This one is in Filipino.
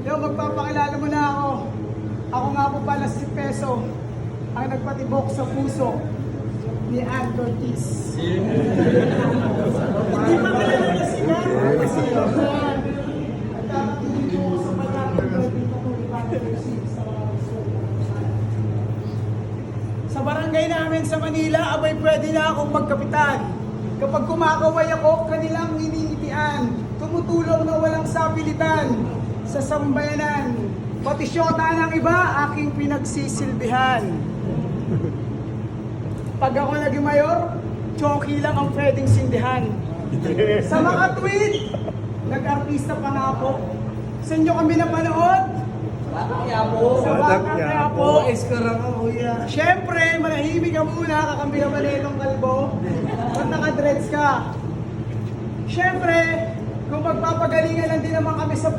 Yo, magpapakilala mo na ako. Ako nga po pala si Peso, ang nagpatibok sa puso ni Ann Curtis. Hindi pa kilala na siya. Kasi nagkakatingin ko sa Barangay dito ko sa barangay namin sa Manila, abay pwede na akong magkapitan. Kapag kumakaway ako, kanilang hinihitian. Tumutulong na walang sapilitan sa sambayanan. Pati syota ng iba, aking pinagsisilbihan. Pag ako naging mayor, choki lang ang pwedeng sindihan. Sa mga tweet, nag-artista pa nga po. Sa inyo kami napanood? Sa Batang Quiapo. Siyempre, manahimik ka muna, kakambi ka ba na itong kalbo? Ba't naka-dreads ka? Siyempre, kung magpapagalingan lang din naman kami sa